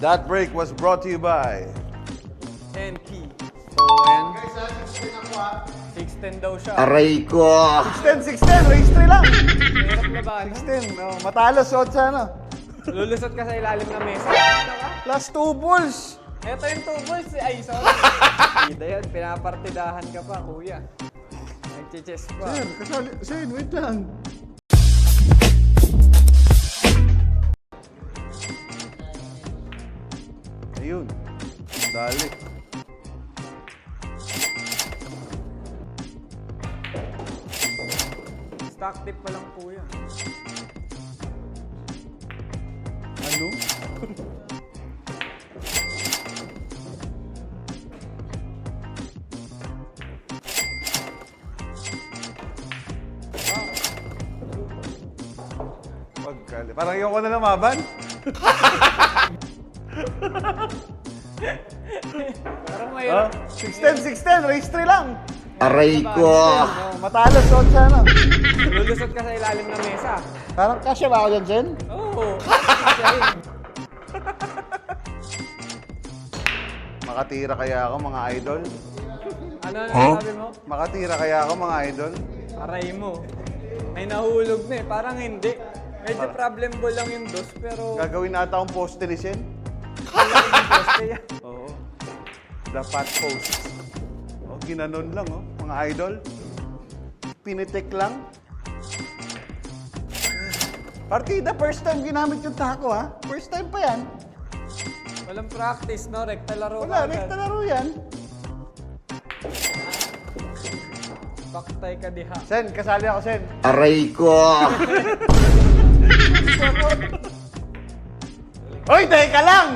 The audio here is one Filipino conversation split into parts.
That break was brought to you by NP. So, ayan. 6'10 daw siya. Aray ko! 610, race 3 lang. Hirap na ba? 610, oh, matalo suot sa ano. Lulusot ka sa ilalim ng mesa. Last 2 balls. Ito yung 2 balls. Ay, sorry. Hindi yan. Pinapartidahan ka pa, kuya. Nag-chess pa. Sir, kasali. Sir, wait lang. Ayun. Dali. Stock tip pa lang, kuya. Ano? Pagkali. Parang ayoko na lumaban. Parang Oh, mahirap. 610, race 3 lang. Aray ko! Oh, matalo suot sa ano. Lulusot ka sa ilalim ng mesa. Parang kasya ba ako dyan, Jen? Oo. Siya rin. Makatira kaya ako, mga idol? Ano sabi mo? Makatira kaya ako, mga idol? Aray mo. May nahulog na eh. Parang hindi. Medyo problem ball lang yung dos, pero Gagawin na ata akong poste ni Sen. wala yung poste yan. Oo. The fat post. Oh, ginanon lang, oh, mga idol. Pinitik lang. Partida, first time ginamit yung tako, ha? First time pa yan. Walang practice, no? Rekta laro Wala, agad. rekta laro yan. Baktay ka diha. Sen, kasali ako, Sen. Aray ko! Hoy, teka lang!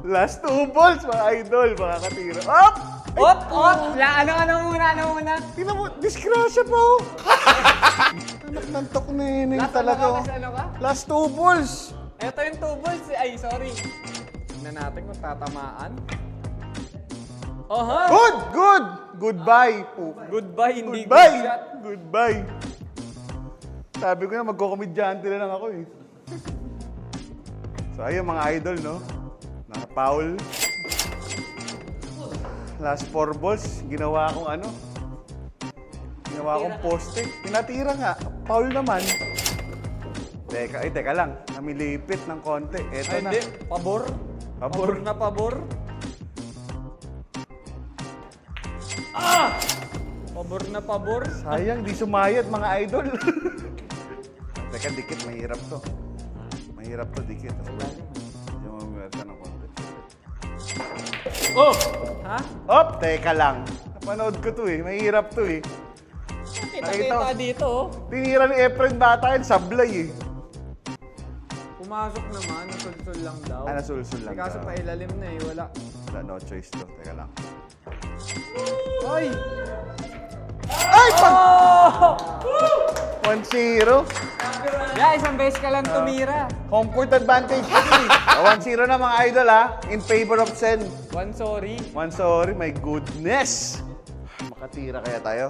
Last 2 balls, mga idol, mga katira. Up! Op! Op! Ano muna? Tingnan mo, disgrasya pa, oh. Anak ng tok ni talaga, oh. Ano ka? Last 2 balls. Ito yung 2 balls. Ay, sorry. Tignan natin kung tatamaan. Aha! Good! Goodbye. Oh. Goodbye, hindi good Goodbye! shot. Goodbye! Sabi ko na, magkukomedyante na lang ako eh. So ayun mga idol, no? Naka-foul. Last 4 balls, ginawa akong ano? Ginawa akong poste. Pinatira nga. Foul naman. Teka lang. Namilipit ng konti. Eto Ay, na. hindi. Pabor. Pabor. Na pabor. Pabor na pabor. Sayang, di sumayad mga idol. Teka, dikit. Mahirap to. Mahirap to, dikit. Medyo mamiwersa ng konti. Oh! Ha? Op, teka lang. Napanood ko to eh. Mahirap to eh. Kita dito, oh. Tinira ni Efren Bata yun, sablay eh. Pumasok naman, nasulsul lang daw. Nasulsul lang. Kaso pa ilalim na eh, wala. Wala, no choice to. Teka lang. Ay! Ay! Oh! 1-0. Yeah, isang beses ka lang tumira. Home court advantage ko eh. 1-0 na mga idol ha. In favor of Sen. One sorry. 1-sorry, my goodness. Makatira kaya tayo.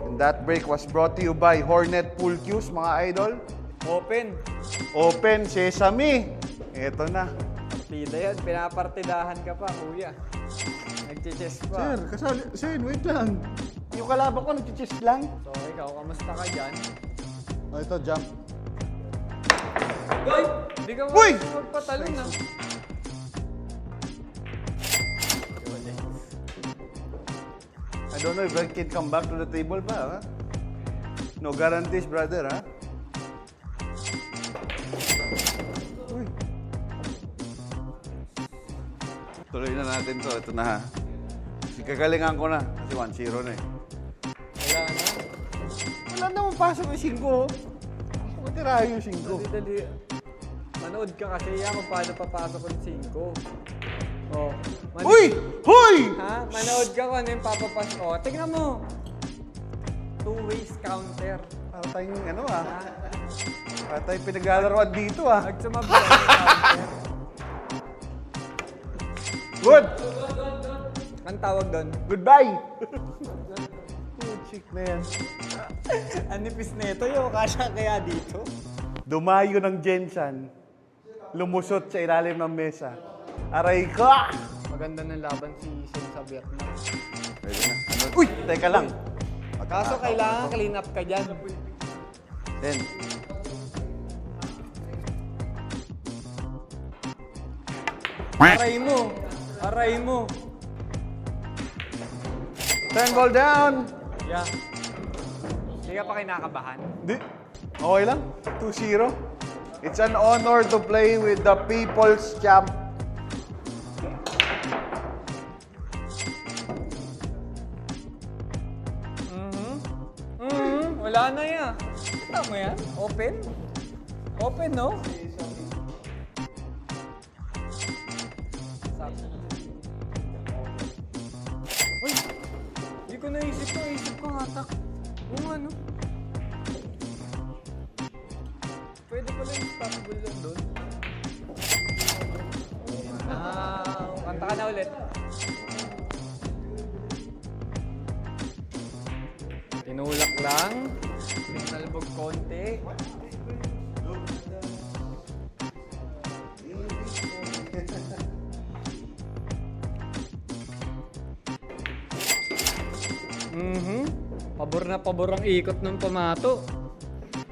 And that break was brought to you by Hornet Pool Cues, mga idol. Open. Open Sesame. Eto na. Partida yan, pinapartidahan ka pa, kuya. Nag-chess pa. Sir, kasali. Sir, wait lang. Yung kalaban ko, nag-chess lang. So, ikaw, kamusta ka dyan? Oh, ito, jump. Uy! Di ka Uy! magpatalon na. I don't know if I can come back to the table pa, ha? No guarantees, brother, ha? Uy. Tuloy na natin to. Ito na, ha? Kagalingan ko na. Kasi 1-0 na eh. Wala na. Wala naman pasok yung 5. Matirayo yung 5. Dali. Manood ka kasi yan kung paano papasok yung 5. Oh. Uy! Hoy! Ha? Manood ka kung ano yung papapas. Oh, tingnan mo. 2 ways counter. Patay yung ano, ha? Patay pinaglalaroan dito, ha? Nagsumabla yung counter. Good! Ang tawag doon? Goodbye! Chick na yan. Ang nipis nito yung kasya kaya dito. Dumayo ng Jensan. lumusot sa ilalim ng mesa. Aray ko! Maganda ng laban si Sen sa Vietnam. Pwede na. Ano? Uy! Teka lang. Kaso kailangan clean up ka dyan. Sen. Aray mo! Aray mo! 10 ball down! Yeah. Hindi ka pa kinakabahan? Di. Okay lang. 2-0. It's an honor to play with the people's champ. Wala na yan. Kita mo yan? Open? Open, no? Uy! Hindi ko naisip to. Isip ko hatak. Kung ano. Pwede pala yung stoppable lang doon. Kanta ka na ulit. Tinulak lang. Tinalbog konti. Pabor na pabor ang ikot ng pamato.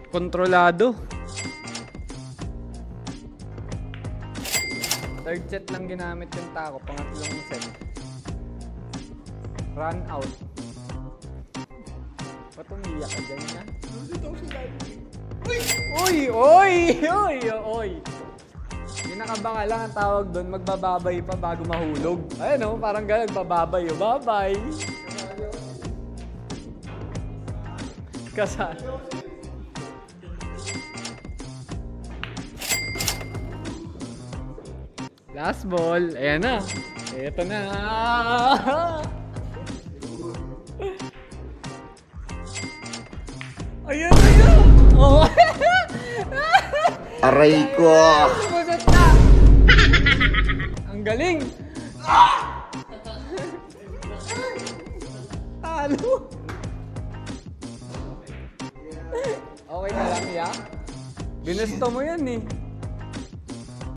Kontrolado. Third set lang ginamit yung tako. Pangatlong set. Run out. Ba't umiyak ka dyan niya? Uy! Uy! Uy! Uy! Kinakabanga lang ang tawag doon, magbababay pa bago mahulog. Ayun o, parang gano'n, bababay o. Babay! Kasal. Last ball. Ayan na. Ito na. Ayan, ayan! Oh. Aray ko! Sumusot na! Ang galing! Talo! Okay ka lang, ya? Ginusto mo yan eh.